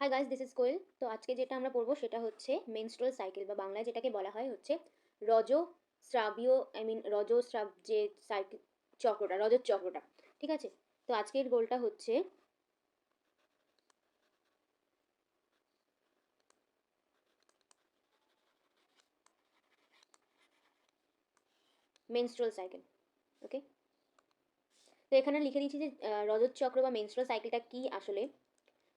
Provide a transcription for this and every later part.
Hi guys, this is কোয়েল। তো আজকে যেটা আমরা পড়বো সেটা হচ্ছে মেনস্ট্রুয়াল সাইকেল, বা বাংলায় যেটাকে বলা হয় হচ্ছে রজস্রাবীয়, রজস্রাব যে সাইকেল, চক্রটা, রজত চক্রটা। ঠিক আছে। তো আজকের গোলটা হচ্ছে মেনস্ট্রুয়াল সাইকেল। ওকে। তো এখানে লিখে দিয়েছি যে রজত চক্র বা মেনস্ট্রুয়াল সাইকেলটা কি আসলে।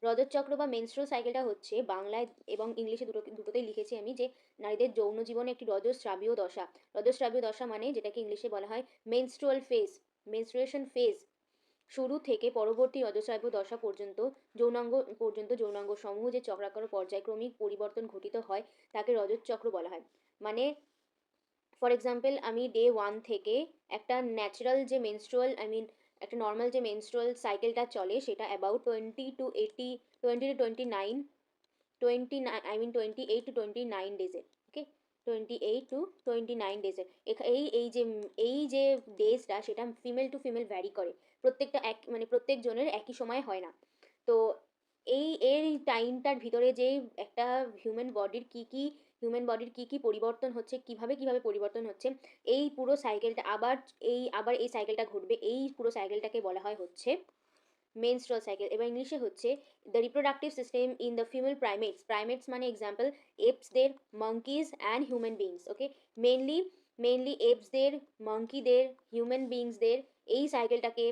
রজত চক্র বা মেনস্ট্রুয়াল সাইকেলটা হচ্ছে, বাংলায় এবং ইংলিশে দুটোতেই লিখেছি আমি, যে নারীদের যৌন জীবনে একটি রজস্রাবীয় দশা। রজস্রাবীয় দশা মানে যেটাকে ইংলিশে বলা হয় মেনস্ট্রুয়াল ফেজ, মেনস্ট্রুয়েশন ফেজ। শুরু থেকে পরবর্তী রজস্রাব্য দশা পর্যন্ত যৌনাঙ্গ সমূহ যে চক্রাকার পর্যায়ক্রমিক পরিবর্তন ঘটিত হয় তাকে রজত চক্র বলা হয়। মানে ফর এক্সাম্পল, আমি ডে ওয়ান থেকে একটা ন্যাচারাল যে মেনস্ট্রুয়াল একটা নর্মাল যে মেনস্ট্রুয়াল সাইকেলটা চলে সেটা অ্যাবাউট 28 to 29 ডেজে। ওকে। 28 to 29 ডেজে। এই যে ডেজটা সেটা ফিমেল টু ফিমেল ভ্যারি করে। প্রত্যেকটা এক মানে প্রত্যেক জনের একই সময় হয় না। তো এর টাইমটার ভিতরে যে একটা হিউম্যান বডির কি কি পরিবর্তন হচ্ছে, কিভাবে পরিবর্তন হচ্ছে, এই পুরো সাইকেলটা আবার এই সাইকেলটা ঘটবে, এই পুরো সাইকেলটাকে বলা হয় হচ্ছে মেনস্ট্রুয়াল সাইকেল। এবার ইংলিশে হচ্ছে the reproductive system in the female primates মানে এক্সাম্পল এপসদের, monkeys and human beings. Okay. Mainly এপসদের, মাঙ্কিদের, হিউম্যান বিংসদের এই সাইকেলটাকে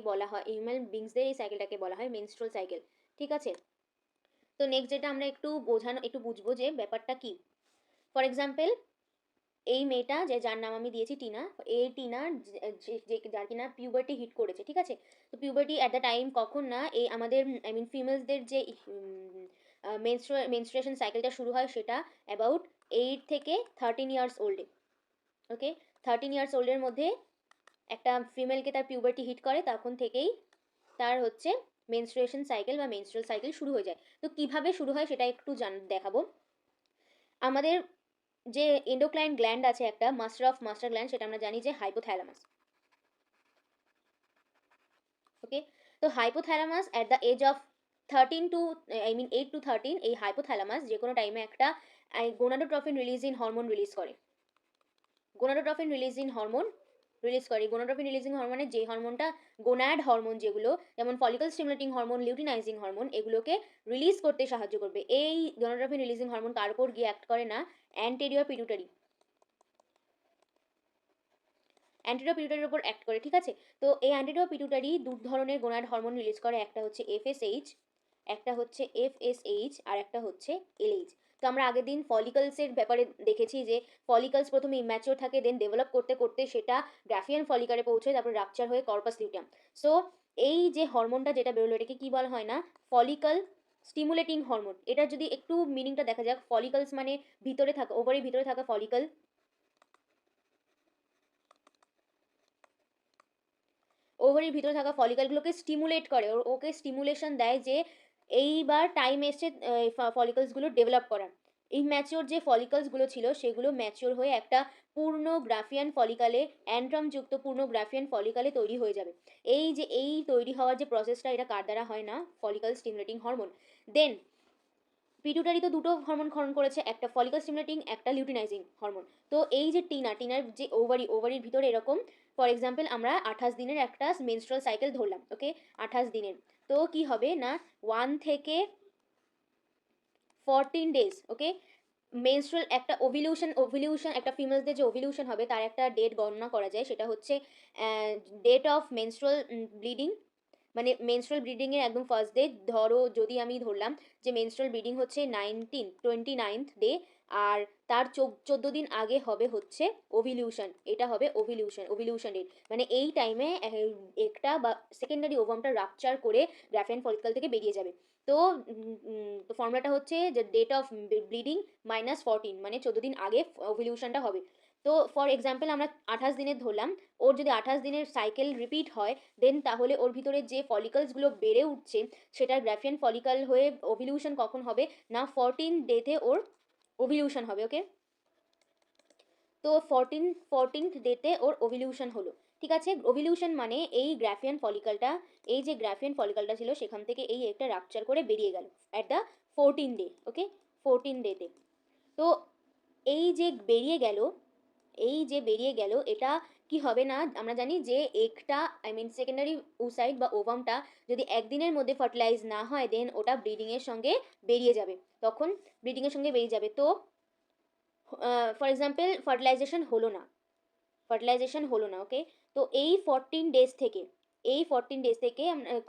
বলা হয় মেনস্ট্রুয়াল সাইকেল। ঠিক আছে। তো নেক্সট যেটা আমরা একটু বুঝবো যে ব্যাপারটা কি। ফর এক্সাম্পল, এই মেয়েটা যার নাম আমি দিয়েছি টিনা, এই টিনার যার কিনা পিউবার্টি হিট করেছে। ঠিক আছে। তো পিউবার্টি অ্যাট দ্য টাইম কখন না, এই আমাদের ফিমেলসদের যে মেনস্ট্রুয়েশন সাইকেলটা শুরু হয় সেটা অ্যাবাউট 8 থেকে 13 ইয়ার্স ওল্ডে। ওকে। 13 ইয়ার্স ওল্ডের মধ্যে একটা ফিমেলকে তার পিউবার্টি হিট করে, তখন থেকেই তার হচ্ছে মেনস্ট্রুয়েশন সাইকেল বা মেনস্ট্রুয়াল সাইকেল শুরু হয়ে যায়। তো কিভাবে শুরু হয় সেটা একটু দেখাবো। আমাদের যে এন্ডোক্রাইন গ্ল্যান্ড আছে, একটা মাস্টার গ্ল্যান্ড, সেটা আমরা জানি যে হাইপোথ্যালামাস। ওকে। তো hypothalamus at the age of 8 to 13, এই হাইপোথ্যালামাস যে কোনো টাইমে একটা গোনাডোট্রফিন রিলিজিং হরমোন রিলিজ করে। গোনাডোট্রফিন রিলিজিং হরমোনের যে হরমোনটা, গোনাড হরমোন যেগুলো, যেমন follicle stimulating hormone, luteinizing hormone, এগুলোকে রিলিজ করতে সাহায্য করবে। এই গোনাডোট্রফিন রিলিজিং হরমোন কার উপর গিয়ে অ্যাক্ট করে না, অ্যান্টেরিয়র পিটুটারি, অ্যান্টিরিয়র উপর অ্যাক্ট করে। ঠিক আছে। তো এই অ্যান্টিরিয়র দু ধরনের গোনাড হরমোন রিলিজ করে, একটা হচ্ছে এফএসএইচ আর একটা হচ্ছে এলএইচ। তো আমরা আগের দিন ফলিকলসের ব্যাপারে দেখেছি যে ফলিকলস প্রথমে ইম্যাচিওর থাকে, দেন ডেভেলপ করতে করতে সেটা গ্রাফিয়ান ফলিকারে পৌঁছয়, তারপর রাপচার হয়ে কর্পাস লিউটিয়াম। সো এই যে হরমোনটা যেটা বেরোলো এটাকে কি বলা হয় না, ফলিকল স্টিমুলেটিং হরমোন। এটা যদি একটু মিনিংটা দেখা যাক, ফলিকলস মানে ভিতরে থাকা, ওভারের ভিতরে থাকা ফলিকল। ওভারির ভিতরে থাকা ফলিকলগুলোকে স্টিমুলেট করে, ওকে স্টিমুলেশন দেয় যে এইবার টাইম এসছে ফলিকলসগুলো ডেভেলপ করার। এই ম্যাচিওর যে ফলিকলসগুলো ছিল সেগুলো ম্যাচিওর হয়ে একটা পূর্ণ গ্রাফিয়ান ফলিকালে, অ্যান্ড্রমযুক্ত পূর্ণ গ্রাফিয়ান ফলিকালে তৈরি হয়ে যাবে। এই তৈরি হওয়ার যে প্রসেসটা, এটা কার দ্বারা হয় না, ফলিকল স্টিমুলেটিং হরমোন। দেন পিটুটারি তো দুটো হরমোন ক্ষরণ করেছে, একটা ফলিকল স্টিমুলেটিং, একটা লিউটিনাইজিং হরমোন। তো এই যে টিনার যে ওভারির ভিতরে এরকম, ফর এক্সাম্পল আমরা 28 দিনের একটা মেনস্ট্রুয়াল সাইকেল ধরলাম। ওকে। 28 দিনের। তো কি হবে না, 1 থেকে 14 ডেজ। ওকে। মেনস্ট্রুয়াল একটা ওভিলিউশন একটা ফিমেলদের যে ওভিলিউশন হবে তার একটা ডেট গণনা করা যায়, সেটা হচ্ছে ডেট অফ মেনস্ট্রুয়াল ব্লিডিং। মানে মেনস্ট্রুয়াল ব্লিডিংয়ের একদম ফার্স্ট ডে, ধরো যদি আমি ধরলাম যে মেনস্ট্রুয়াল ব্লিডিং হচ্ছে 29th ডে, আর তার 14 দিন আগে হবে হচ্ছে ওভিলিউশন। এটা হবে ওভিলিউশন ডেট। মানে এই টাইমে একটা বা সেকেন্ডারি ওভামটা রাপচার করে গ্রাফিয়ান ফলিকল থেকে বেরিয়ে যাবে। তো ফর্মুলাটা হচ্ছে যে ডেট অফ ব্লিডিং -14, মানে 14 দিন আগে ওভিলিউশনটা হবে। তো ফর এক্সাম্পল আমরা 28 দিনের ধরলাম, ওর যদি 28 দিনের সাইকেল রিপিট হয়, দেন তাহলে ওর ভিতরে যে ফলিকলসগুলো বেড়ে উঠছে সেটার গ্রাফিয়ান ফলিকল হয়ে ওভিলিউশন কখন হবে না, 14th ডেতে ওর ওভিলিউশন হবে। ওকে। তো 14th ডেতে ওর ওভিলিউশন হলো। ঠিক আছে। ওভিলিউশন মানে এই যে গ্রাফিয়ান ফলিকলটা ছিল সেখান থেকে এই একটা রাপচার করে বেরিয়ে গেল অ্যাট দ্য 14 ডে, ওকে, 14 ডেতে। তো এই যে বেরিয়ে গেল, এটা কি হবে না, আমরা জানি যে এগটা, আই মিন সেকেন্ডারি উসাইট বা ওভামটা যদি একদিনের মধ্যে ফার্টিলাইজ না হয়, দেন ওটা ব্রিডিংয়ের সঙ্গে বেরিয়ে যাবে, তখন ব্রিডিংয়ের সঙ্গে বেরিয়ে যাবে। তো ফর এক্সাম্পল ফার্টিলাইজেশন হলো না, ওকে। তো এই 14 ডেজ থেকে,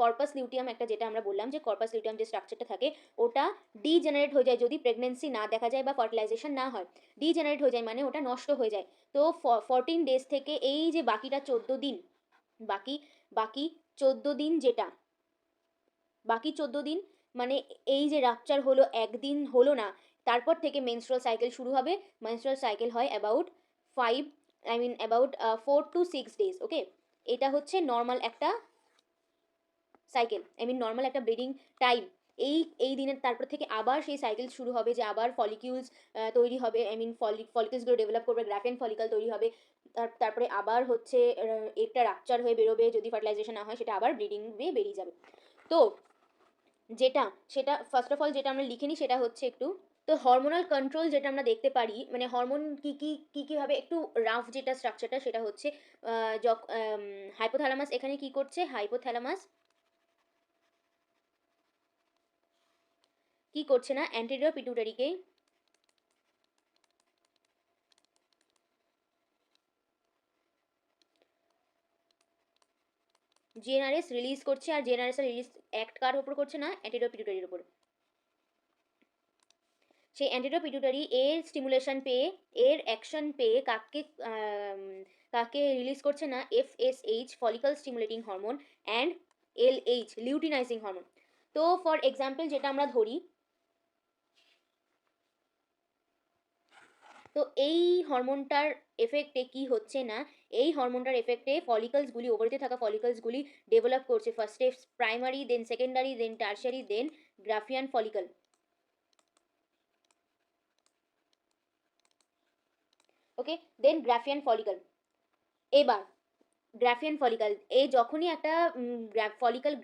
কর্পাস লিউটিয়াম একটা, যেটা আমরা বললাম যে কর্পাস লিউটিয়াম যে স্ট্রাকচারটা থাকে, ওটা ডিজেনারেট হয়ে যায় যদি প্রেগনেন্সি না দেখা যায় বা ফার্টিলাইজেশন না হয়। ডিজেনারেট হয়ে যায় মানে ওটা নষ্ট হয়ে যায়। তো 14 ডেজ থেকে এই যে বাকিটা 14 দিন, বাকি বাকি 14 দিন যেটা, বাকি 14 দিন মানে এই যে রাপচার হলো, একদিন হলো না, তারপর থেকে মেনস্ট্রুয়াল সাইকেল শুরু হবে। মেনস্ট্রুয়াল সাইকেল হয় about 5, I mean about 4 to 6 days, okay. এটা হচ্ছে নর্মাল একটা সাইকেল, আই মিন নর্মাল একটা ব্রিডিং টাইম। এই দিনের তারপর থেকে আবার সেই সাইকেল শুরু হবে, যে আবার ফলিকিউলস তৈরি হবে, আই মিন ফলিকিউলসগুলো ডেভেলপ করবে, গ্রাফেন ফলিকল তৈরি হবে। তারপরে আবার হচ্ছে একটা রাপচার হয়ে বেরোবে, যদি ফার্টিলাইজেশন না হয় সেটা আবার ব্রিডিং হয়ে বেরিয়ে যাবে। তো যেটা, সেটা ফার্স্ট অফ অল যেটা আমরা লিখে নিই সেটা হচ্ছে একটু, তো হরমোনাল কন্ট্রোল যেটা আমরা দেখতে পারি, মানে হরমোন কি ভাবে একটু রাফ যেটা স্ট্রাকচারটা, সেটা হচ্ছে হাইপোথ্যালামাস এখানে কি করছে, হাইপোথ্যালামাস কি করছে না, অ্যান্টেরিয়র পিটুটারিকে জিএনআরএস রিলিজ করছে, আর জিএনআরএস এর রিলিজ অ্যাক্ট কার উপর করছে না, অ্যান্টেরিয়র পিটুটারির উপর। সেই অ্যান্টেরিয়র পিটুটারি এর স্টিমুলেশন পেয়ে, এর অ্যাকশন পেয়ে কাকে রিলিজ করছে না, FSH follicle stimulating hormone and LH luteinizing hormone. তো ফর এক্সাম্পল যেটা আমরা ধরি, তো এই হরমোনটার এফেক্টে কি হচ্ছে না, এই হরমোনটার এফেক্টে ফলিকলসগুলি, ওভারিতে থাকা ফলিকলসগুলি ডেভেলপ করছে, ফার্স্টে প্রাইমারি, দেন সেকেন্ডারি, দেন টার্শিয়ারি, দেন গ্রাফিয়ান ফলিকল, ওকে, দেন গ্রাফিয়ান ফলিকল। এবার গ্রাফিয়ান ফলিকল, এই যখনই একটা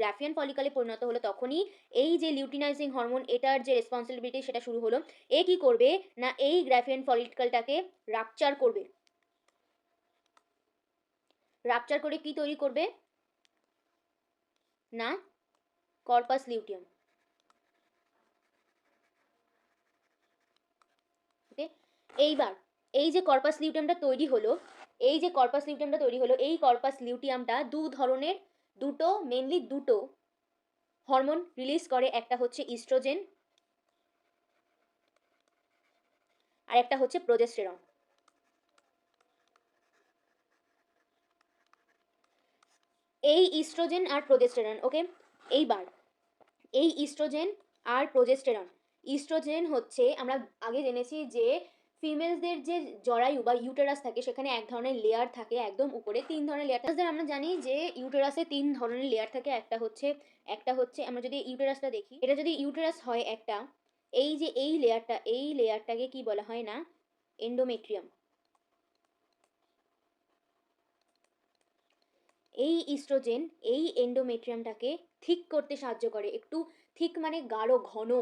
গ্রাফিয়ান ফলিকলে পরিণত হলো, তখনই এই যে লিউটিনাইজিং হরমোন, এটার যে রেসপন্সিবিলিটি সেটা শুরু হলো। এ কি করবে না, এই গ্রাফিয়ান ফলিকলটাকে রাপচার করবে, রাপচার করে কি তৈরি করবে না, কর্পাস লিউটিয়াম, ওকে। এইবার এই যে কর্পাস লিউটিয়ামটা তৈরি হলো, এই কর্পাস লিউটিয়ামটা দু ধরনের, মেনলি দুটো হরমোন রিলিজ করে, একটা হচ্ছে ইস্ট্রোজেন আর একটা হচ্ছে প্রোজেস্টেরন। এই ইস্ট্রোজেন আর প্রোজেস্টেরন, ওকে। এইবার এই ইস্ট্রোজেন আর প্রোজেস্টেরন, ইস্ট্রোজেন হচ্ছে, আমরা আগে জেনেছি যে ফিমেলসদের যে জরায়ু বা ইউটেরাস থাকে, সেখানে এক ধরনের লেয়ার থাকে একদম উপরে, 3 ধরনের লেয়ার থাকে। আমরা জানি যে ইউটেরাসে 3 ধরনের লেয়ার থাকে, একটা হচ্ছে আমরা যদি ইউটেরাসটা দেখি, এটা যদি ইউটেরাস হয় একটা, এই যে এই লেয়ারটাকে কি বলা হয় না, এন্ডোমেট্রিয়াম। এই ইস্ট্রোজেন এই এন্ডোমেট্রিয়ামটাকে ঠিক করতে সাহায্য করে, একটু ঠিক মানে গাঢ় ঘন,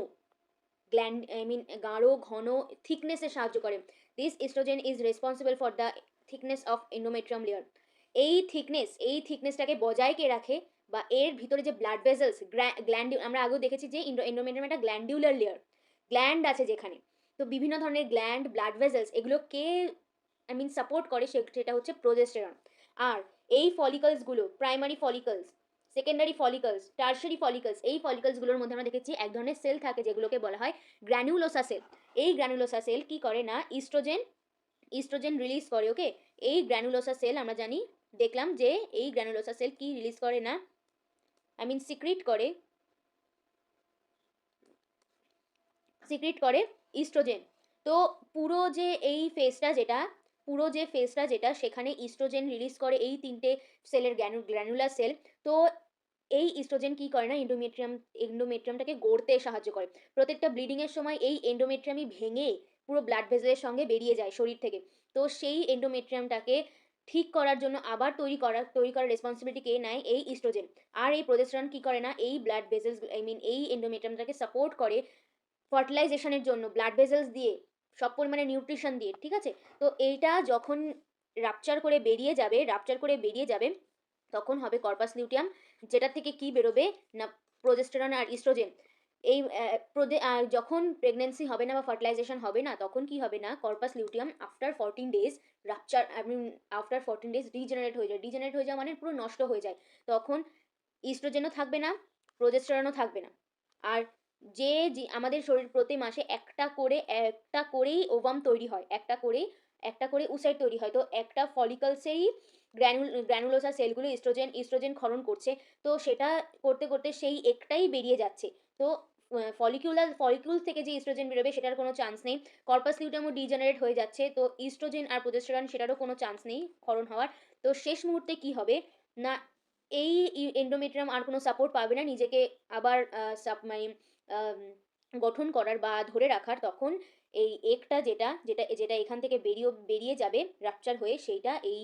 গ্ল্যান্ড, আই মিন গাঢ় ঘন থিকনেসে সাহায্য করে। This oestrogen is responsible for the thickness of endometrium layer. এই থিকনেসটাকে বজায় কে রাখে, বা এর ভিতরে যে ব্লাড ভেসেলস, আমরা আগেও দেখেছি যে এন্ডোমেট্রিয়াম একটা গ্ল্যান্ডিউলার লেয়ার, গ্ল্যান্ড আছে যেখানে। তো বিভিন্ন ধরনের গ্ল্যান্ড, ব্লাড ভেসেলস, এগুলোকে আই মিন সাপোর্ট করে, সেটা হচ্ছে প্রোজেস্টেরন। আর এই ফলিকলসগুলো, primary follicles, secondary follicles, tertiary follicles, এই ফলিকলসগুলোর মধ্যে আমরা দেখেছি এক ধরনের সেল থাকে যেগুলোকে বলা হয় গ্র্যানুলোসা সেল। এই গ্র্যানুলোসা সেল কি করে না, ইস্ট্রোজেন রিলিজ করে, ওকে। এই গ্র্যানুলোসা সেল আমরা জানি, দেখলাম যে এই গ্র্যানুলোসা সেল কি রিলিজ করে না, আই মিন সিক্রিট করে ইস্ট্রোজেন। তো পুরো যে এই ফেজটা যেটা, সেখানে ইস্ট্রোজেন রিলিজ করে এই 3টে সেলের গ্র্যানুলার সেল। তো এই ইস্ট্রোজেন কি করে না, এন্ডোমেট্রিয়ামটাকে গড়তে সাহায্য করে। প্রত্যেকটা ব্লিডিং এর সময় এই এন্ডোমেট্রিয়ামই ভেঙে পুরো ব্লাড ভেসেলের সঙ্গে বেরিয়ে যায় শরীর থেকে। তো সেই এন্ডোমেট্রিয়ামটাকে ঠিক করার জন্য আবার তৈরি করার রেসপন্সিবিলিটি কে নেয়, এই ইস্ট্রোজেন। আর এই প্রোজেস্টেরন কি করে না, এই ব্লাড ভেসেলস, আই মিন এই এন্ডোমেট্রিয়ামটাকে সাপোর্ট করে, ফার্টিলাইজেশনের জন্য ব্লাড ভেসেলস দিয়ে, সব পরিমাণে নিউট্রিশন দিয়ে, ঠিক আছে? তো এইটা যখন রাপচার করে বেরিয়ে যাবে, তখন হবে কর্পাস লিউটিয়াম, যেটা থেকে কি বেরোবে না প্রোজেস্টেরন আর ইস্ট্রোজেন। এই যখন প্রেগন্যান্সি হবে না বা ফার্টিলাইজেশন হবে না, তখন কি হবে না corpus luteum after 14 days rupture, I mean after 14 days degenerate হয়ে যায়। ডিজেনারেট হয়ে যাওয়া মানে পুরো নষ্ট হয়ে যায়। তখন ইস্ট্রোজেনও থাকবে না, প্রোজেস্টেরনও থাকবে না। আর যে আমাদের শরীর প্রতি মাসে একটা করেই ওভাম তৈরি হয়, একটা করে উসাইট তৈরি হয়। তো একটা ফলিকলসেই গ্র্যানুলোসা সেলগুলো ইস্ট্রোজেন ক্ষরণ করছে। তো সেটা করতে করতে সেই একটাই বেরিয়ে যাচ্ছে। তো ফলিকিউল থেকে যে ইস্ট্রোজেন বেরোবে সেটার কোনো চান্স নেই। কর্পাস লিউটিয়ামও ডিজেনারেট হয়ে যাচ্ছে। তো ইস্ট্রোজেন আর প্রোজেস্টেরন সেটারও কোনো চান্স নেই ক্ষরণ হওয়ার। তো শেষ মুহূর্তে কি হবে না, এই এন্ডোমেট্রিয়াম আর কোনো সাপোর্ট পাবে না নিজেকে আবার মানে আম, গঠন করার বা ধরে রাখার। তখন এই এগটা যেটা এখান থেকে বেরিয়ে যাবে রাপচার হয়ে, সেইটা এই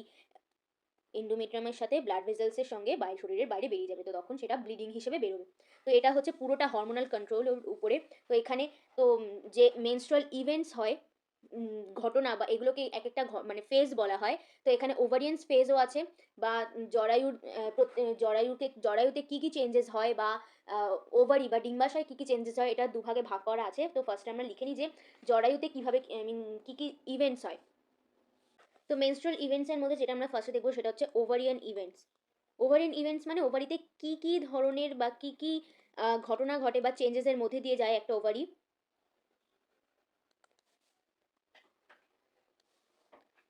এন্ডোমেট্রিয়ামের সাথে ব্লাড ভেসেলসের সঙ্গে শরীরের বাইরে বেরিয়ে যাবে। তো তখন সেটা ব্লিডিং হিসেবে বেরোবে। তো এটা হচ্ছে পুরোটা হরমোনাল কন্ট্রোলের উপরে। তো এখানে তো যে মেনস্ট্রুয়াল ইভেন্টস হয়, ঘটনা বা এগুলোকে এক একটা মানে ফেজ বলা হয়। তো এখানে ওভারিয়ান ফেজও আছে, বা জরায়ুতে কি কি চেঞ্জেস হয়, বা ওভারি বা ডিম্বাশয় কি কি চেঞ্জেস হয়, এটা দুভাগে ভাগ করা আছে। তো ফার্স্টে আমরা লিখে নিই যে জরায়ুতে কিভাবে, আই মিন কি কি ইভেন্টস হয়। তো মেনস্ট্রুয়াল ইভেন্টসের মধ্যে যেটা আমরা ফার্স্টে দেখবো সেটা হচ্ছে ওভারিয়ান ইভেন্টস। ওভারিয়ান ইভেন্টস মানে ওভারিতে কি কি ধরনের বা কি কি ঘটনা ঘটে বা চেঞ্জেসের মধ্যে দিয়ে যায় একটা ওভারি।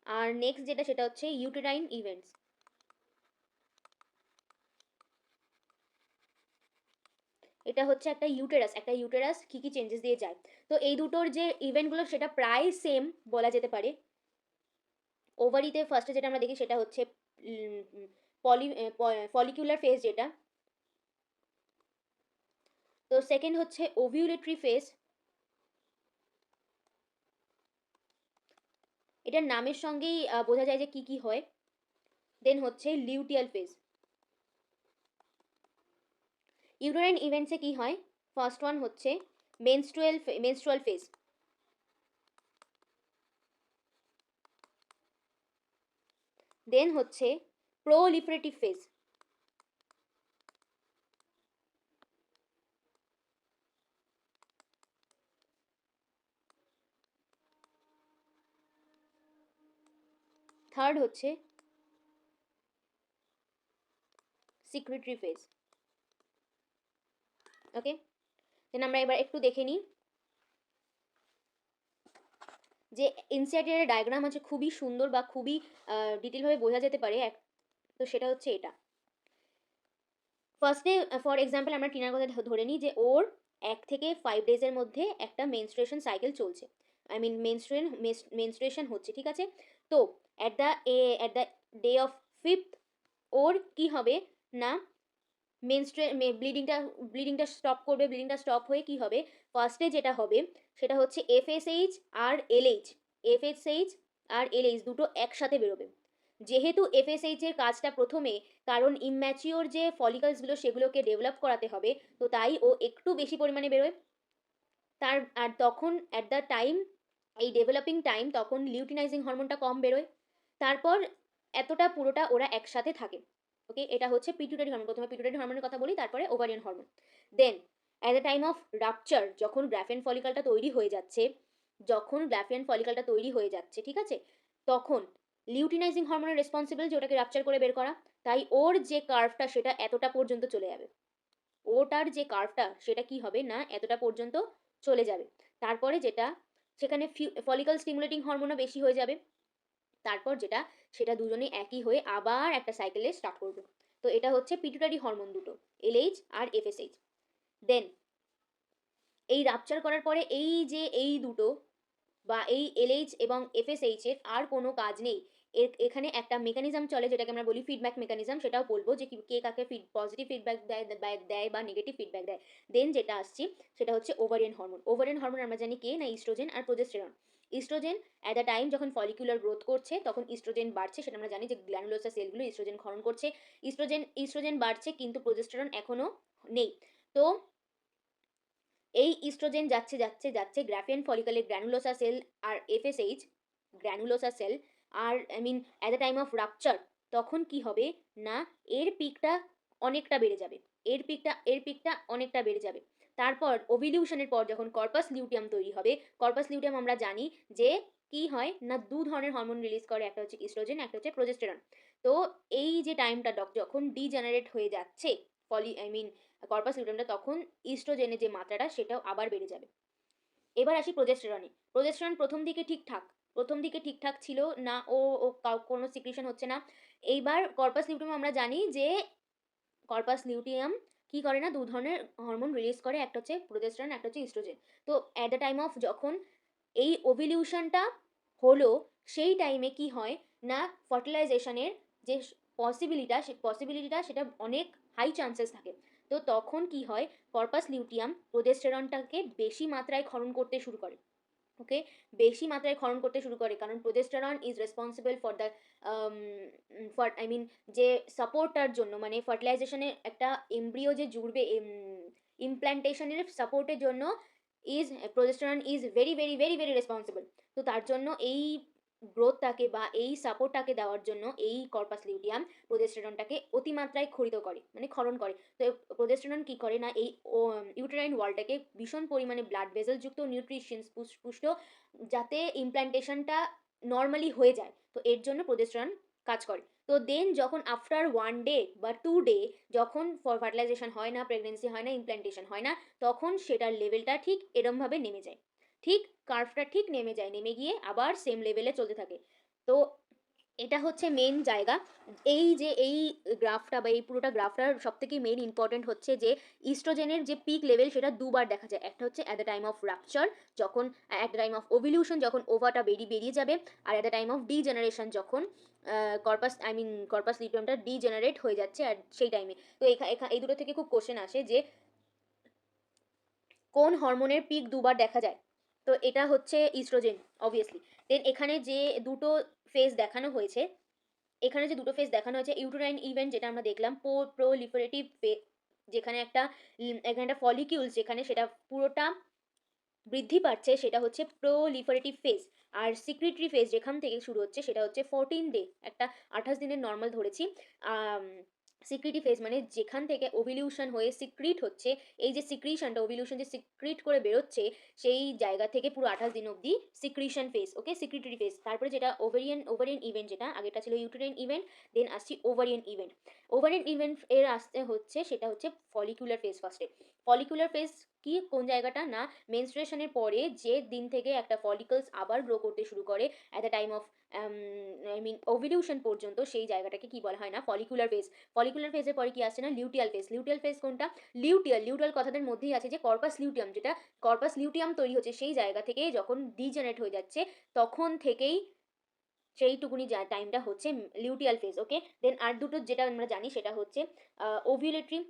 আর নেক্সট যেটা সেটা হচ্ছে ইউটেরাইন ইভেন্টস। এটা হচ্ছে একটা ইউটেরাস কি কি চেঞ্জেস দিয়ে যায়। তো এই দুটোর যে ইভেন্টগুলো সেটা প্রায় সেম বলা যেতে পারে। ওভারিতে ফার্স্টে যেটা আমরা দেখি সেটা হচ্ছে পলি ফলিকুলার ফেজ যেটা। তো সেকেন্ড হচ্ছে ওভিউলেটরি ফেজ, এটার নামের সঙ্গেই বোঝা যায় যে কি কি হয়। দেন হচ্ছে লিউটিয়াল ফেজ। ইউটেরাইন ইভেন্টসে কি হয়, ফার্স্ট ওয়ান হচ্ছে মেনস্ট্রুয়াল ফেজ। দেন হচ্ছে প্রোলিফারেটিভ ফেজ। থার্ড হচ্ছে সিক্রেটরি ফেজ। ওকে, দেন আমরা এবার একটু দেখে নিই যে ইনসাইটের ডায়াগ্রাম আছে, খুবই সুন্দর বা খুবই ডিটেলভাবে বোঝা যেতে পারে তো সেটা হচ্ছে এটা। ফার্স্টে ফর এক্সাম্পল আমরা টিনার কথা ধরে নিই যে ওর 1 থেকে 5 ডেজের মধ্যে একটা মেনস্ট্রুয়েশন সাইকেল চলছে, আই মিন মেনস্ট্রুয়েশন হচ্ছে, ঠিক আছে? তো at the day of fifth ওর কি হবে না, মেনস্ট্রুয়ে ব্লিডিংটা স্টপ করবে। ব্লিডিংটা স্টপ হয়ে কি হবে, ফার্স্টে যেটা হবে সেটা হচ্ছে এফএসএইচ আর এলএইচ। এফএসএইচ আর এলএইচ দুটো একসাথে বেরোবে। যেহেতু এফএসএইচ এর কাজটা প্রথমে, কারণ ইম্যাচিওর যে ফলিকলসগুলো সেগুলোকে ডেভেলপ করাতে হবে, তো তাই ও একটু বেশি পরিমাণে বেরোয়। আর তখন অ্যাট দ্য টাইম, এই ডেভেলপিং টাইম, তখন লিউটিনাইজিং হরমোনটা কম বেরোয়। তারপর এতটা পুরোটা ওরা একসাথে থাকে। ওকে, এটা হচ্ছে পিটুইটারি হরমোন। প্রথমে পিটুইটারি হরমোনের কথা বলি, তারপরে ovarian hormone. Then at the time of rupture, যখন গ্রাফেন ফলিকলটা তৈরি হয়ে যাচ্ছে, ঠিক আছে, তখন লিউটিনাইজিং হরমোনের রেসপন্সিবল যে ওটাকে রাপচার করে বের করা। তাই ওর যে কার্ভটা সেটা এতটা পর্যন্ত চলে যাবে। ওটার যে কার্ভটা সেটা কি হবে না এতটা পর্যন্ত চলে যাবে। তারপরে যেটা, সেখানে ফলিকল স্টিমুলেটিং হরমোনও বেশি হয়ে যাবে। তারপর যেটা, সেটা দুজনে একই হয়ে আবার একটা সাইকেলে স্টার্ট করবে। তো এটা হচ্ছে পিটুটারি হরমোন দুটো, এলএইচ আর এফএসএইচ। দেন এই রাপচার করার পরে এই দুটো বা এই এলএইচ এবং এফএসএইচ এর আর কোনো কাজ নেই। এখানে একটা মেকানিজম চলে যেটাকে আমরা বলি ফিডব্যাক মেকানিজম, সেটাও বলবো যে কে কাকে পজিটিভ ফিডব্যাক দেয় বা নেগেটিভ ফিডব্যাক দেয়। দেন যেটা আসছি সেটা হচ্ছে ওভারিয়ান হরমোন। ওভারিয়ান হরমোন আমরা জানি কে না, ইস্ট্রোজেন আর progesterone. Oestrogen at the time যখন ফলিকুলার গ্রোথ করছে তখন ইস্ট্রোজেন বাড়ছে, সেটা আমরা জানি যে গ্ল্যানুলোসা সেলগুলো ইস্ট্রোজেন ক্ষরণ করছে। ইস্ট্রোজেন বাড়ছে কিন্তু প্রোজেস্টেরন এখনো নেই। তো এই ইস্ট্রোজেন যাচ্ছে যাচ্ছে যাচ্ছে গ্রাফিয়ান ফলিকলের গ্র্যানুলোসা সেল আর এফএসএইচ গ্র্যানুলোসা সেল আর I mean at the time of rupture, তখন কি হবে না এর পিকটা অনেকটা বেড়ে যাবে, এর পিকটা অনেকটা বেড়ে যাবে। তারপর ওভিলিউশনের পর যখন কর্পাস লিউটিয়াম তৈরি হবে, কর্পাস লিউটিয়াম আমরা জানি যে কি হয় না দু ধরনের হরমোন রিলিজ করে, একটা হচ্ছে ইস্ট্রোজেন, একটা হচ্ছে প্রোজেস্টেরন। তো এই যে টাইমটা যখন ডিজেনারেট হয়ে যাচ্ছে আই মিন কর্পাস লিউটিয়ামটা, তখন ইস্ট্রোজেনের যে মাত্রাটা সেটাও আবার বেড়ে যাবে। এবার আসি প্রোজেস্টেরনে। প্রোজেস্টেরন প্রথম দিকে ঠিকঠাক ছিল না, কোনো সিক্রিশন হচ্ছে না। এইবার কর্পাস লিউটিয়াম আমরা জানি যে কর্পাস লিউটিয়াম কি করে না দু ধরনের হরমোন রিলিজ করে, একটা হচ্ছে প্রোজেস্টেরন, একটা হচ্ছে ইস্ট্রোজেন। তো অ্যাট দ্য টাইম অফ যখন এই ওভিলিউশনটা হলো, সেই টাইমে কি হয় না ফার্টিলাইজেশনের যে পসিবিলিটিটা সেটা অনেক হাই চান্সেস থাকে। তো তখন কি হয়, কর্পাস লিউটিয়াম প্রোজেস্টেরনটাকে বেশি মাত্রায় ক্ষরণ করতে শুরু করে। ওকে, বেশি মাত্রায় ক্ষরণ করতে শুরু করে, কারণ progesterone is responsible for the for I mean যে সাপোর্টার জন্য, মানে ফার্টিলাইজেশনের একটা এমব্রিও যে জুড়বে ইমপ্ল্যান্টেশনের সাপোর্টের জন্য is progesterone is very very very very responsible. তো তার জন্য এই গ্রোথটাকে বা এই সাপোর্টটাকে দেওয়ার জন্য এই কর্পাস লিউটিয়াম প্রোজেস্টেরনটাকে অতিমাত্রায় ক্ষরিত করে, মানে ক্ষরণ করে। তো প্রোজেস্টেরন কি করে না এই ইউটেরাইন ওয়ালটাকে ভীষণ পরিমাণে ব্লাড ভেসেলযুক্ত নিউট্রিশনস পুষ্ট, যাতে ইমপ্ল্যান্টেশনটা নর্মালি হয়ে যায়। তো এর জন্য প্রোজেস্টেরন কাজ করে। তো দেন যখন আফটার 1 ডে বা 2 ডে যখন ফার্টিলাইজেশন হয় না, প্রেগনেন্সি হয় না, ইমপ্ল্যান্টেশন হয় না, তখন সেটার লেভেলটা ঠিক এরমভাবে নেমে যায়। ঠিক কার্ভটা ঠিক নেমে যায়, নেমে গিয়ে আবার সেম লেভেলে চলতে থাকে। তো এটা হচ্ছে মেন জায়গা। এই যে এই গ্রাফটা বা এই পুরোটা গ্রাফটার সবথেকে মেন ইম্পর্টেন্ট হচ্ছে যে ইস্ট্রোজেনের যে পিক লেভেল সেটা দুবার দেখা যায়। একটা হচ্ছে at the time of rupture, যখন at the time of ovulation যখন ওভাটা বেরিয়ে যাবে, আর at the time of degeneration যখন কর্পাস লিউটিয়ামটা ডিজেনারেট হয়ে যাচ্ছে আর সেই টাইমে। তো এই দুটো থেকে খুব কোশ্চেন আসে যে কোন হরমোনের পিক দুবার দেখা যায়। তো এটা হচ্ছে ইস্ট্রোজেন অবভিয়াসলি। দেন এখানে যে দুটো ফেজ দেখানো হয়েছে, ইউটেরাইন ইভেন্ট যেটা আমরা দেখলাম, প্রোলিফারেটিভ ফেজ, যেখানে একটা ফলিকিউলস যেখানে সেটা পুরোটা বৃদ্ধি পাচ্ছে, সেটা হচ্ছে প্রোলিফারেটিভ ফেজ। আর সিক্রিটরি ফেজ যেখান থেকে শুরু হচ্ছে সেটা হচ্ছে 14 ডে, একটা 28 দিনের নর্মাল ধরেছি। সিক্রিটি ফেজ মানে যেখান থেকে ওভিলিউশন হয়ে সিক্রিট হচ্ছে, এই যে সিক্রিশনটা ওভিলিউশন যে সিক্রিট করে বেরোচ্ছে, সেই জায়গা থেকে পুরো 28 দিন অবধি সিক্রিশন ফেজ, ওকে, সিক্রিটরি ফেজ। তারপরে যেটা ওভারিয়ান ইভেন্ট, যেটা আগেটা ছিল ইউটেরাইন ইভেন্ট, দেন আসছি ওভারিয়ান ইভেন্ট। ওভারিয়ান ইভেন্ট এর আসতে হচ্ছে সেটা হচ্ছে ফলিকুলার ফেজ ফার্স্টে। ফলিকুলার ফেজ কি কোন জায়গাটা না মেনস্ট্রুয়েশনের পরে যে দিন থেকে একটা ফলিকলস আবার গ্রো করতে শুরু করে at the time of ovulation পর্যন্ত, সেই জায়গাটাকে কি বলা হয় না ফলিকুলার ফেজ। ফলিকুলার ফেজের পরে কি আসছে না লিউটিয়াল ফেজ। লিউটিয়াল ফেজ কোনটা? লিউটিয়াল কথাটার মধ্যেই আছে যে কর্পাস লিউটিয়াম, যেটা কর্পাস লিউটিয়াম তৈরি হচ্ছে সেই জায়গা থেকে যখন ডিজেনারেট হয়ে যাচ্ছে, তখন থেকেই সেইটুকুনি টাইমটা হচ্ছে লিউটিয়াল ফেজ, ওকে। দেন আর দুটো যেটা আমরা জানি সেটা হচ্ছে ওভিউলেটরি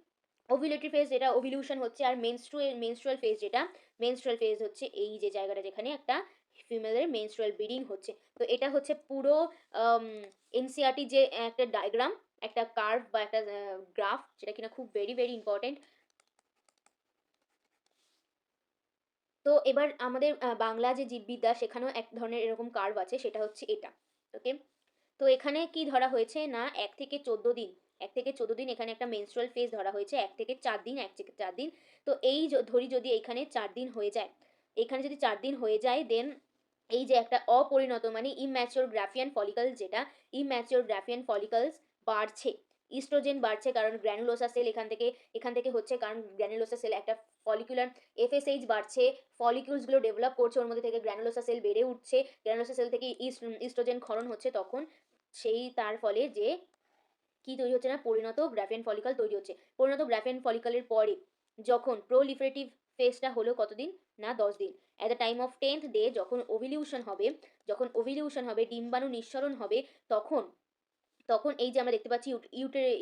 ওভিউলেটরি ফেজ, যেটা ওভিলিউশন হচ্ছে, আর মেনস্ট্রুয়াল ফেজ হচ্ছে এই যে জায়গাটা যেখানে একটা ফিমেলের মেনস্ট্রুয়াল ব্লিডিং হচ্ছে। তো এটা হচ্ছে পুরো এনসিআরটি যে একটা ডায়াগ্রাম, একটা কার্ভ বা একটা গ্রাফ, যেটা কিনা খুব ভেরি ভেরি ইম্পর্টেন্ট। তো এবার আমাদের বাংলা যে জীববিদ্যা সেখানেও এক ধরনের এরকম কার্ভ আছে, সেটা হচ্ছে এটা, ওকে। তো এখানে কি ধরা হয়েছে না 1 থেকে 14 দিন, 1 থেকে 14 দিন এখানে একটা মেনস্ট্রুয়াল ফেজ ধরা হয়েছে, 1 থেকে 4 দিন, 1 থেকে 4 দিন। তো এই ধরি যদি এইখানে 4 দিন হয়ে যায়, এখানে যদি 4 দিন হয়ে যায়, দেন এই যে একটা অপরিণত মানে ইম্যাচিওর গ্রাফিয়ান ফলিকল, যেটা ইম্যাচিওর গ্রাফিয়ান ফলিকলস বাড়ছে, ইস্ট্রোজেন বাড়ছে, কারণ গ্র্যানুলোসা সেল এখান থেকে হচ্ছে, কারণ গ্র্যানুলোসা সেল একটা ফলিকুলার এফএসএইচ বাড়ছে, ফলিকিউলসগুলো ডেভেলপ করছে, ওর মধ্যে থেকে গ্র্যানুলোসা সেল বেড়ে উঠছে, গ্র্যানুলোসা সেল থেকে ইস্ট্রোজেন ক্ষরণ হচ্ছে, তখন তার ফলে যে কি তৈরি হচ্ছে না পরিণত গ্রাফিয়ান ফলিকল তৈরি হচ্ছে। পরিণত গ্রাফিয়ান ফলিকলের পরে যখন প্রোলিফারেটিভ ফেজটা হলো কতদিন না 10 দিন, at the time of 10th day যখন ওভিলিউশন হবে ডিম্বাণু নিঃসরণ হবে, তখন তখন এই যে আমরা দেখতে পাচ্ছি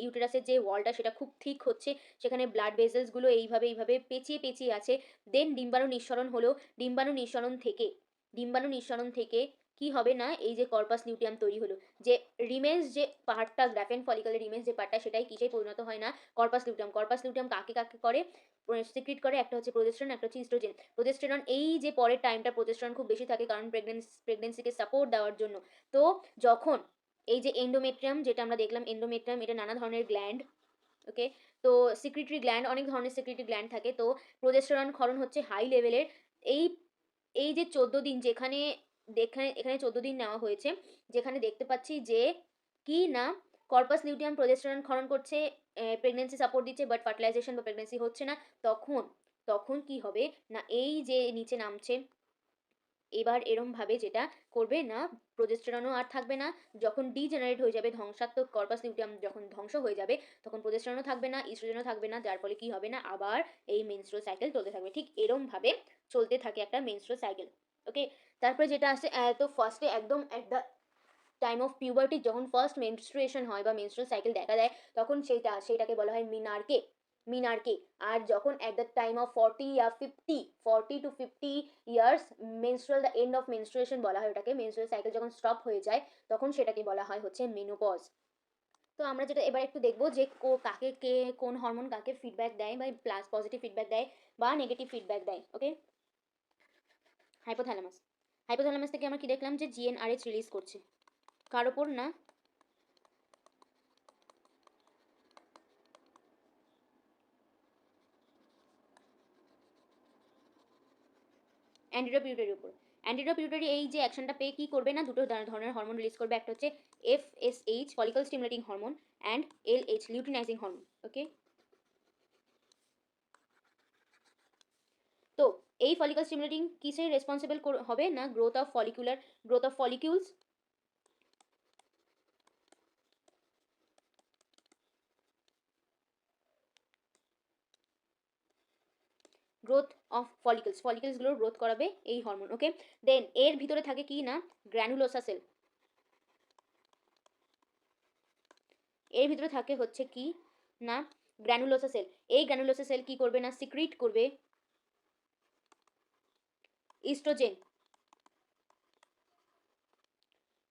ইউটেরাসের যে ওয়ালটা সেটা খুব থিক হচ্ছে, সেখানে ব্লাড ভেসেলসগুলো এইভাবে পেঁচিয়ে পেঁচিয়ে আছে। দেন ডিম্বাণু নিঃসরণ হলো, ডিম্বাণু নিঃসরণ থেকে কি হবে না, এই যে কর্পাস লিউটিয়াম তৈরি হলো, যে রিমেন্স যে পার্টটা গ্রাফেন ফলিকলের রিমেন্স যে পার্টটা, সেটাই কিসে পরিণত হয় না, কর্পাস লিউটিয়াম। কর্পাস লিউটিয়াম কাকে কাকে করে সিক্রিট করে, একটা হচ্ছে প্রোজেস্টেরন, একটা হচ্ছে ইস্ট্রোজেন। প্রোজেস্টেরন এই যে পরের টাইমটা প্রোজেস্টেরন খুব বেশি থাকে, কারণ প্রেগনেন্সিকে সাপোর্ট দেওয়ার জন্য। তো যখন এই যে এন্ডোমেট্রিয়াম, যেটা আমরা দেখলাম এন্ডোমেট্রিয়াম, এটা নানা ধরনের গ্ল্যান্ড, ওকে। তো সিক্রিটরি গ্ল্যান্ড, অনেক ধরনের সিক্রিটরি গ্ল্যান্ড থাকে। তো প্রোজেস্টেরন ক্ষরণ হচ্ছে হাই লেভেলের। এই এই যে 14 দিন, যেখানে এখানে 14 দিন নেওয়া হয়েছে, যেখানে দেখতে পাচ্ছি যে কি না, কর্পাস লিউটিয়াম প্রোজেস্টেরন ক্ষরণ করছে, প্রেগনেন্সি সাপোর্ট দিচ্ছে, বাট ফার্টিলাইজেশন বা প্রেগনেন্সি হচ্ছে না। তখন তখন কি হবে না, এই যে নিচে নামছে, এবার এরমভাবে যেটা করবে না, প্রোজেস্টেরনও আর থাকবে না। যখন ডিজেনারেট হয়ে যাবে, ধ্বংসাত্মক কর্পাস লিউটিয়াম যখন ধ্বংস হয়ে যাবে, তখন প্রোজেস্টেরনও থাকবে না, ইস্ট্রোজেনও থাকবে না, যার ফলে কি হবে না, আবার এই মেনস্ট্রুয়াল সাইকেল চলতে থাকবে। ঠিক এরমভাবে চলতে থাকে একটা মেনস্ট্রুয়াল সাইকেল, ওকে। তারপরে যেটা আসে, তো ফার্স্টে একদম at the time of puberty, যখন ফার্স্ট মেনস্ট্রুয়েশন হয় বা মেনস্ট্রুয়াল সাইকেল দেখা দেয়, তখন সেইটাকে বলা হয় মিনারকে, মিনারকে। আর যখন at the time of 40 to 50 years menstrual, the end of menstruation বলা হয় ওটাকে, মেনস্ট্রুয়াল সাইকেল যখন স্টপ হয়ে যায়, তখন সেটাকে বলা হয় হচ্ছে মেনোপজ। তো আমরা যেটা এবার একটু দেখবো যে কাকে কে কোন হরমোন কাকে ফিডব্যাক দেয়, বা প্লাস পজিটিভ ফিডব্যাক দেয় বা নেগেটিভ ফিডব্যাক দেয়, ওকে। হাইপোথ্যালামাস। হাইপোথ্যালামাস থেকে আমরা কি দেখলাম, যে জিএনআরএইচ রিলিজ করছে, কার ওপর না, অ্যান্টিডোপিউটারির উপর। অ্যান্টিডোপিউটারি এই যে অ্যাকশনটা পেয়ে কি করবে না, দুটো ধরনের হরমোন রিলিজ করবে, একটা হচ্ছে FSH follicle stimulating hormone, and LH luteinizing hormone, okay. তো এই ফলিকল স্টিমুলেটিং কিসের রেসপন্সিবল হবে না, growth of follicles, growth of ফলিকলসগুলোর গ্রোথ করাবে এই হরমোন, ওকে। দেন এর ভিতরে থাকে কি না, গ্র্যানুলোসা সেল। এর ভিতরে থাকে হচ্ছে কি না, গ্র্যানুলোসা সেল। এই গ্র্যানুলোসা সেল কি করবে না, সিক্রিট করবে ইস্ট্রোজেন।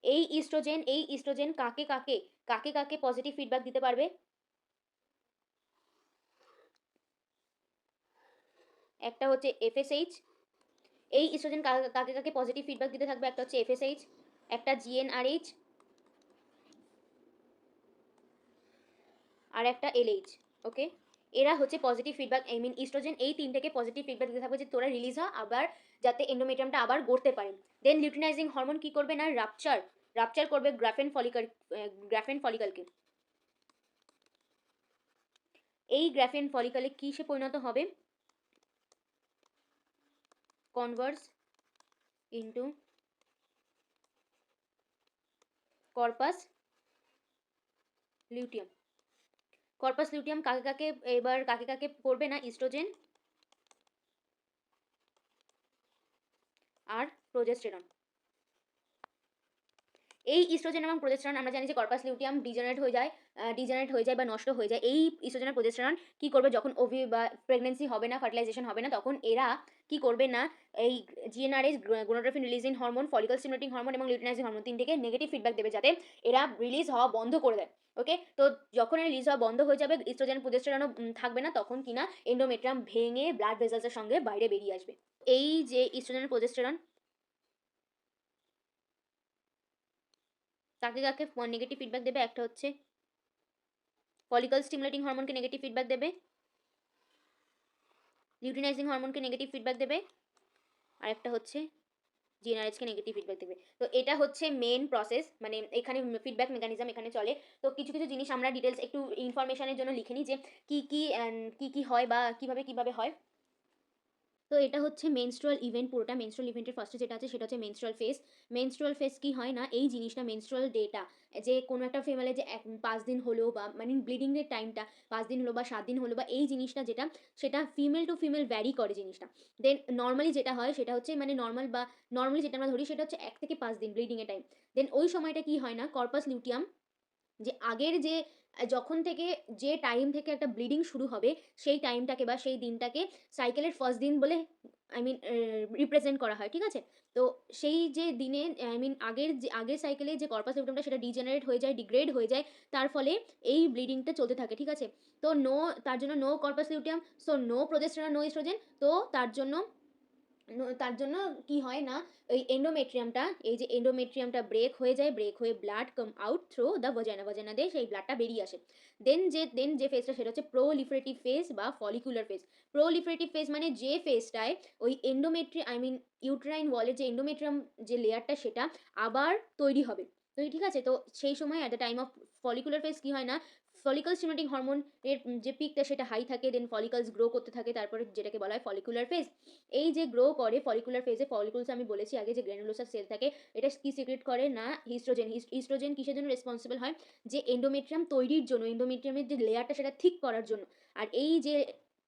এই ইস্ট্রোজেন কাকে পজিটিভ ফিডব্যাক দিতে পারবে, একটা হচ্ছে এফএসএইচ। এই ইস্ট্রোজেন কাকে পজিটিভ ফিডব্যাক দিতে থাকবে, একটা হচ্ছে এফএসএইচ, একটা জিএনআরএইচ, আর একটা এলএইচ, ওকে। এরা হচ্ছে positive feedback, I mean oestrogen এই তিনটাকে পজিটিভ ফিডব্যাক দিতে থাকবে যে তোরা রিলিজ হ, আবার যাতে এন্ডোমেট্রিয়ামটা আবার গড়তে পারে। দেন লিউটিনাইজিং হরমোন কি করবে না, রাপচার করবে গ্রাফেন ফলিকলকে। এই গ্রাফেন ফলিকলে কিসে পরিণত হবে, Converse into corpus luteum. Corpus luteum কাকে কাকে করবে না, ইস্ট্রোজেন আর প্রোজেস্টেরন। এই ইস্ট্রোজেন এবং প্রোজেস্টেরন আমরা জানি যে কর্পাস লিউটিয়াম ডিজেনারেট হয়ে যায় বা নষ্ট হয়ে যায়। এই ইস্ট্রোজেন আর প্রোজেস্টেরন কি করবে, যখন ওভি বা প্রেগনেন্সি হবে না, ফার্টিলাইজেশন হবে না, তখন এরা কি করবে না, এই GnRH gonadotrophin releasing hormone, follicle stimulating hormone এবং লিউটিনাইজিং হরমোন তিনটিকে নেগেটিভ ফিডব্যাক দেবে, যাতে এরা রিলিজ হওয়া বন্ধ করে দেয়, ওকে। তো যখন রিলিজ হওয়া বন্ধ হয়ে যাবে, ইস্ট্রোজেন প্রোজেস্টেরনও থাকবে না, তখন কিনা এন্ডোমেট্রিয়াম ভেঙে ব্লাড ভেসেলসের সঙ্গে বাইরে বেরিয়ে আসবে। এই যে ইস্ট্রোজেন প্রোজেস্টেরন কাকে নেগেটিভ ফিডব্যাক দেবে, একটা হচ্ছে ফলিকল স্টিমুলেটিং হরমোনকে নেগেটিভ ফিডব্যাক দেবে, লিউটিনাইজিং হরমোনকে নেগেটিভ ফিডব্যাক দেবে, আর একটা হচ্ছে জিএনআরএইচকে নেগেটিভ ফিডব্যাক দেবে। তো এটা হচ্ছে মেন প্রসেস, মানে এখানে ফিডব্যাক মেকানিজম এখানে চলে। তো কিছু কিছু জিনিস আমরা ডিটেলস একটু ইনফরমেশনের জন্য লিখে নিই, যে কি হয় বা কিভাবে হয়। তো এটা হচ্ছে মেনস্ট্রুয়াল ইভেন্ট, পুরোটা মেনস্ট্রুয়াল ইভেন্টের ফার্স্টে যেটা আছে সেটা হচ্ছে মেনস্ট্রুয়াল ফেজ। মেনস্ট্রুয়াল ফেজ কি হয় না, এই জিনিসটা মেনস্ট্রুয়াল ডেটা, যে কোনো একটা ফিমেলে যে 5 দিন হলো, বা মানে ব্লিডিংয়ের টাইমটা 5 দিন হলো বা 7 দিন হলো, বা এই জিনিসটা যেটা, সেটা ফিমেল টু ফিমেল ভ্যারি করে জিনিসটা। দেন নর্মালি যেটা হয় সেটা হচ্ছে, মানে নর্মালি যেটা আমরা ধরি সেটা হচ্ছে 1 থেকে 5 দিন ব্লিডিংয়ের টাইম। দেন ওই সময়টা কি হয় না, কর্পাস লিউটিয়াম যে আগের যে যখন থেকে যে টাইম থেকে একটা ব্লিডিং শুরু হবে সেই টাইমটাকে বা সেই দিনটাকে সাইকেলের ফার্স্ট দিন বলে আই মিন রিপ্রেজেন্ট করা হয়, ঠিক আছে? তো সেই যে দিনে আই মিন আগের সাইকেলে যে কর্পাস লিউটেমটা সেটা ডিজেনারেট হয়ে যায়, ডিগ্রেড হয়ে যায়। তার ফলে এই ব্লিডিংটা চলতে থাকে, ঠিক আছে? তো তার জন্য no corpus luteum, so no progesterone, no estrogen. তো তার জন্য কি হয় না, এই এন্ডোমেট্রিয়ামটা, এই যে এন্ডোমেট্রিয়ামটা ব্রেক হয়ে যায়, ব্রেক হয়ে blood come out through the vagina, vagina দিয়ে সেই ব্লাডটা বেরিয়ে আসে। দেন যে ফেজটা সেটা হচ্ছে প্রোলিফারেটিভ ফেজ বা ফলিকুলার ফেজ। প্রোলিফারেটিভ ফেজ মানে যে ফেজটায় ওই আই মিন ইউটেরাইন ওয়ালের যে এন্ডোমেট্রিয়াম যে লেয়ারটা সেটা আবার তৈরি হবে। তো ঠিক আছে? তো সেই সময় at the time of follicular phase কি হয় না, ফলিকল স্টিমুলেটিং হরমোন এর যে পিকটা সেটা হাই থাকে, দেন ফলিকলস গ্রো করতে থাকে, তারপরে যেটাকে বলা হয় ফলিকুলার ফেজ। এই যে গ্রো করে ফলিকুলার ফেজে, ফলিকুলস আমি বলেছি আগে যে গ্র্যানুলোসার সেল থাকে, এটা কি সিক্রেট করে না হিস্ট্রোজেন। হিস্ট্রোজেন কিসের জন্য রেসপন্সিবল হয়, যে এন্ডোমেট্রিয়াম তৈরির জন্য, এন্ডোমেট্রিয়ামের যে লেয়ারটা সেটা ঠিক করার জন্য। আর এই যে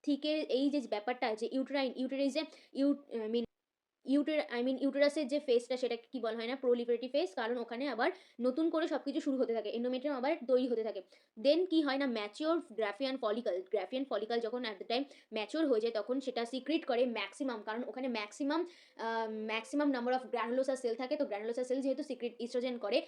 থিকের এই যে ব্যাপারটা, যে ইউটেরাইজে মিন ইউটেরাসের যে ফেজটা সেটাকে কি বলা হয় না, প্রোলিফারেটিভ ফেজ, কারণ ওখানে আবার নতুন করে সবকিছু শুরু হতে থাকে, এন্ডোমেট্রিয়াম আবার তৈরি হতে থাকে। দেন কি হয় না, ম্যাচিওর গ্রাফিয়ান ফলিকল যখন অ্যাট দ্য টাইম ম্যাচিওর হয়ে যায় তখন সেটা সিক্রেট করে ম্যাক্সিমাম, কারণ ওখানে ম্যাক্সিমাম নাম্বার অফ গ্র্যানুলোসার সেল থাকে। তো গ্র্যানুলোসার সেল যেহেতু ইস্ট্রোজেন করে,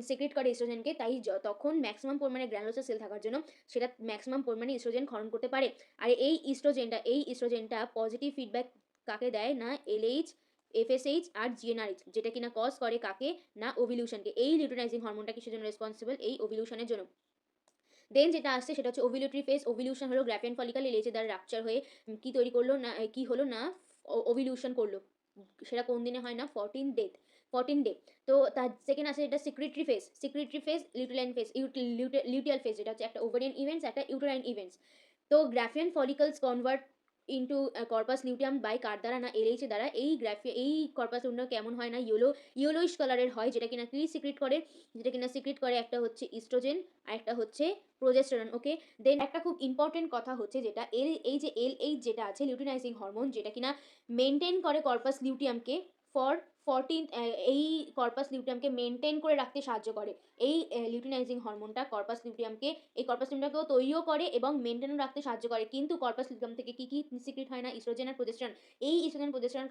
সিক্রেট করে ইস্ট্রোজেনকে, তাই তখন ম্যাক্সিমাম পরিমাণে গ্র্যানুলোসার সেল থাকার জন্য সেটা ম্যাক্সিমাম পরিমাণে ইস্ট্রোজেন ক্ষরণ করতে পারে। আর এই ইস্ট্রোজেনটা পজিটিভ ফিডব্যাক কাকে দেয় না, এলএইচ, এফএসএইচ আর জিএনআরএইচ, যেটা কিনা কজ করে কাকে না, ওভিলিউশনকে। এই লিউটেনাইজিং হরমোনটা কিসের জন্য রেসপন্সিবল, এই ওভিলিউশনের জন্য। দেন যেটা আসছে সেটা হচ্ছে ওভিলেটরি ফেজ। ওভিলিউশন হলো গ্রাফিয়ান ফলিকল এলএইচের দ্বারা রাপচার হয়ে কি তৈরি করলো না, কি হলো না, ওভিলিউশন করলো। সেটা কোন দিনে হয় না, 14 ডে। তো তার সেকেন্ড আছে এটা সিক্রেটরি ফেজ, লিউটেলাইন ফেজ, লিউটিয়াল ফেজ, যেটা হচ্ছে একটা ওভারিয়ান ইভেন্টস, একটা ইউটেরাইন ইভেন্টস। তো Graafian follicles convert into corpus luteum by কার দ্বারা না, এলএইচ দ্বারা। এই কর্পাস লিউটিয়াম কেমন হয় না, ইয়েলোইশ কালারের হয়, যেটা কিনা কি সিক্রেট করে একটা হচ্ছে ইস্ট্রোজেন আর একটা হচ্ছে প্রোজেস্টেরন। ওকে, দেন একটা খুব ইম্পর্টেন্ট কথা হচ্ছে যেটা এই যে এলএইচ যেটা আছে লিউটিনাইজিং হরমোন, যেটা কিনা মেনটেন করে কর্পাস লিউটিয়ামকে ফর 14, এই কর্পাস লিউটিয়ামকে মেনটেন করে রাখতে সাহায্য করে। এই লিউটিনাইজিং হরমোনটা কর্পাস লিউটিয়ামকেও তৈরিও করে এবং মেনটেনও রাখতে সাহায্য করে। কিন্তু কর্পাস লিউটিয়াম থেকে কি সিক্রেট হয় না, ইস্ট্রোজেন আর প্রোজেস্টেরন। এই ইস্ট্রোজেন প্রোজেস্টেরন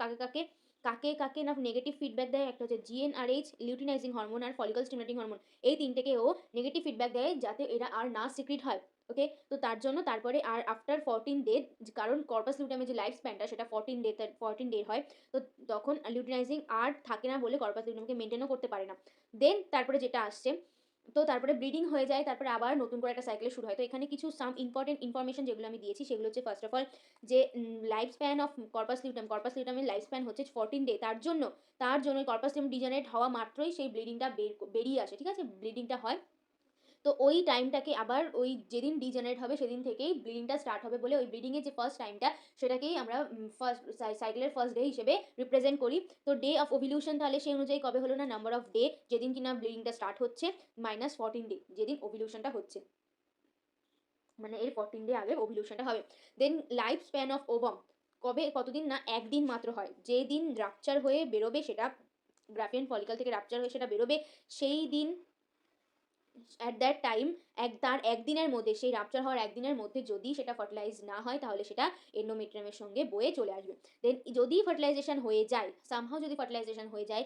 কাকে না নেগেটিভ ফিডব্যাক দেয়, একটা হচ্ছে জিএনআরএইচ লিউটিনাইজিং হরমোন আর ফলিকল স্টিমুলেটিং হরমোন। এই তিনটেকেও নেগেটিভ ফিডব্যাক দেয় যাতে এরা আর না সিক্রেট হয়। ওকে, তো তার জন্য তারপরে আর আফটার 14 ডে, কারণ কর্পাস লিউটিয়ামের যে লাইফ স্প্যানটা সেটা 14 ডে হয়। তো তখন লিউটিনাইজিং আর থাকে না বলে কর্পাস লিউটিয়ামকে মেনটেনও করতে পারে না। দেন তারপরে যেটা আসছে, তো তারপরে ব্লিডিং হয়ে যায়, তারপরে আবার নতুন করে একটা সাইকেল শুরু হয়। তো এখানে কিছু ইম্পর্টেন্ট ইনফরমেশন যেগুলো আমি দিয়েছি সেগুলো হচ্ছে ফার্স্ট অফ অল, যে লাইফ স্প্যান অফ কর্পাস লিউটামের লাইফ স্প্যান হচ্ছে 14 ডে। তার জন্য কর্পাস লিউটাম ডিজেনারেট হওয়া মাত্রই সেই ব্লিডিংটা বেরিয়ে আসে, ঠিক আছে? ব্লিডিংটা হয়। তো ওই টাইমটাকে আবার ওই যেদিন ডিজেনারেট হবে সেদিন থেকেই ব্লিডিংটা স্টার্ট হবে বলে ওই ব্লিডিংয়ের যে ফার্স্ট টাইমটা সেটাকেই আমরা ফার্স্ট সাইকেলের ফার্স্ট ডে হিসেবে রিপ্রেজেন্ট করি। তো ডে অফ ওভিলিউশন তাহলে সেই অনুযায়ী কবে হলো না, নাম্বার অফ ডে যেদিন কিনা ব্লিডিংটা স্টার্ট হচ্ছে মাইনাস 14 ডে যেদিন ওভিলিউশনটা হচ্ছে, মানে এর 14 ডে আগে ওভিলিউশনটা হবে। দেন লাইফ স্প্যান অফ ওভাম কতদিন না, একদিন মাত্র হয়। যেদিন রাপচার হয়ে বেরোবে সেটা, গ্রাফিয়ান ফলিকল থেকে রাপচার হয়ে সেটা বেরোবে, সেই দিন অ্যাট দ্যাট টাইম তার একদিনের মধ্যে, সেই রাপচার হওয়ার একদিনের মধ্যে যদি সেটা ফার্টিলাইজ না হয় তাহলে সেটা এন্ডোমেট্রিয়ামের সঙ্গে বয়ে চলে আসবে। দেন যদি ফার্টিলাইজেশন হয়ে যায়, যদি ফার্টিলাইজেশন হয়ে যায়,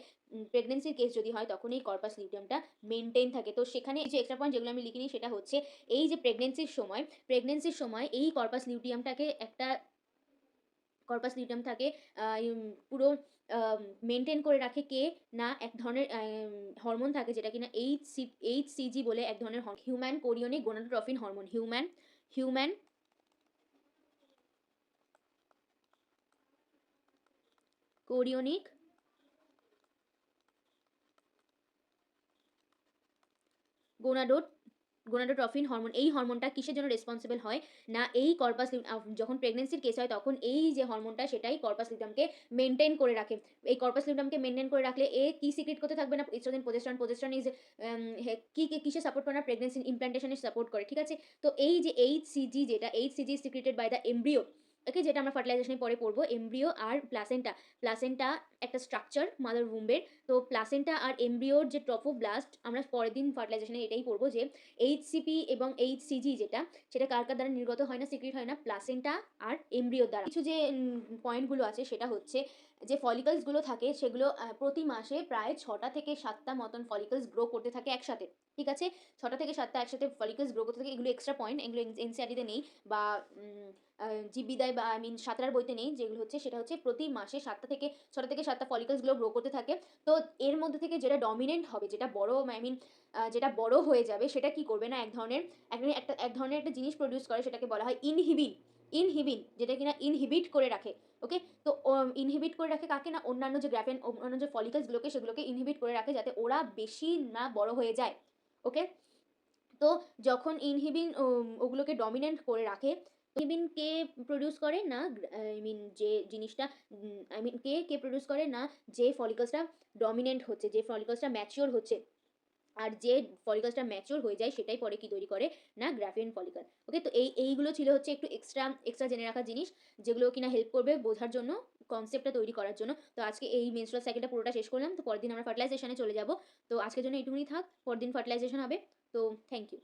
প্রেগনেন্সির কেস যদি হয়, তখন এই কর্পাস লিউটিয়ামটা মেনটেন থাকে। তো সেখানে যে এক্সট্রা পয়েন্ট যেগুলো আমি লিখিনি সেটা হচ্ছে, এই যে প্রেগনেন্সির সময় এই কর্পাস লিউটিয়াম থাকে পুরো মেনটেন করে রাখে কে না, এক ধরনের হরমোন থাকে যেটা কিনা এইচসিজি বলে এক ধরনের human chorionic gonadotropin hormone. Human chorionic গোনাডোট গোনাডোট্রফিন হরমোন। এই হরমোনটা কিসের জন্য রেসপন্সিবল হয় না, এই যখন প্রেগনেন্সির কেস হয় তখন এই যে হরমোনটা সেটাই কর্পাস লিউটিয়ামকে মেনটেন করে রাখে। এই কর্পাস লিউটিয়ামকে মেনটেন করে রাখলে এ কি সিক্রেট করতে থাকবে না, ইস্ট্রোজেন প্রোজেস্টেরন ইজ কিসে সাপোর্ট করে না, প্রেগনেন্সি ইমপ্ল্যান্টেশনে সাপোর্ট করে, ঠিক আছে? তো এই যে HCG secreted by the embryo, okay, যেটা আমরা ফার্টিলাইজেশনের পরে পড়বো, এমব্রিও আর প্লাসেন্টা। প্লাসেন্টা একটা স্ট্রাকচার মাদার উম্বের। তো প্লাসেন্টা আর এমব্রিওর যে ট্রফোব্লাস্ট, আমরা পরের দিন ফার্টিলাইজেশনে এটাই পড়বো যে এইচসিপি এবং এইচসিজি যেটা, সেটা কার কার দ্বারা নির্গত হয় না, সিক্রিট হয় না, প্লাসেন্টা আর এমব্রিওর দ্বারা। কিছু যে পয়েন্টগুলো আছে সেটা হচ্ছে যে ফলিকলসগুলো থাকে সেগুলো প্রতি মাসে প্রায় 6টা থেকে 7টা মতন ফলিকলস গ্রো করতে থাকে একসাথে। ঠিক আছে? 6টা থেকে 7টা একসাথে ফলিকলস গ্রো করতে থাকে। এগুলো এক্সট্রা পয়েন্ট, এগুলো এনসিইআরটিতে নেই বা জীববিদ্যায় বা আই মিন সাঁতরার বইতে নেই। যেগুলো হচ্ছে সেটা হচ্ছে প্রতি মাসে 6টা থেকে 7টা ফলিকলসগুলো গ্রো করতে থাকে। তো এর মধ্যে থেকে যেটা ডমিনেন্ট হবে, যেটা বড় আই মিন যেটা বড় হয়ে যাবে, সেটা কি করবে না, এক ধরনের একটা জিনিস প্রডিউস করে, সেটাকে বলা হয় ইনহিবিন। ইনহিবিন যেটা কিনা ইনহিবিট করে রাখে। ওকে? তো ইনহিবিট করে রাখে কাকে না, অন্যান্য যে গ্রাফেন, অন্যান্য যে ফলিকলসগুলোকে, সেগুলোকে ইনহিবিট করে রাখে যাতে ওরা বেশি না বড় হয়ে যায়। ওকে? তো যখন ইনহিবিন ওগুলোকে ডমিন্যান্ট করে রাখে, ইনহিবিন কে প্রডিউস করে না, আই মিন যে জিনিসটা আই মিন কে প্রডিউস করে না, যে ফলিকলসটা ডমিন্যান্ট হচ্ছে, যে ফলিকলসটা ম্যাচিওর হচ্ছে। আর যে ফলিকলসটা ম্যাচিওর হয়ে যায় সেটাই পরে কি তৈরি করে না, গ্রাফিয়ান ফলিকল। ওকে, তো এইগুলো ছিল হচ্ছে একটু এক্সট্রা জেনে রাখা জিনিস, যেগুলো কিনা হেল্প করবে বোঝার জন্য, কনসেপ্টটা তৈরি করার জন্য। তো আজকে এই মেনস্ট্রুয়াল সাইকেলটা পুরোটা শেষ করলাম। তো পরের দিন আমরা ফার্টিলাইজেশনে চলে যাব। তো আজকের জন্য এইটুকুনি থাক, পরের দিন ফার্টিলাইজেশন হবে। তো থ্যাংক ইউ।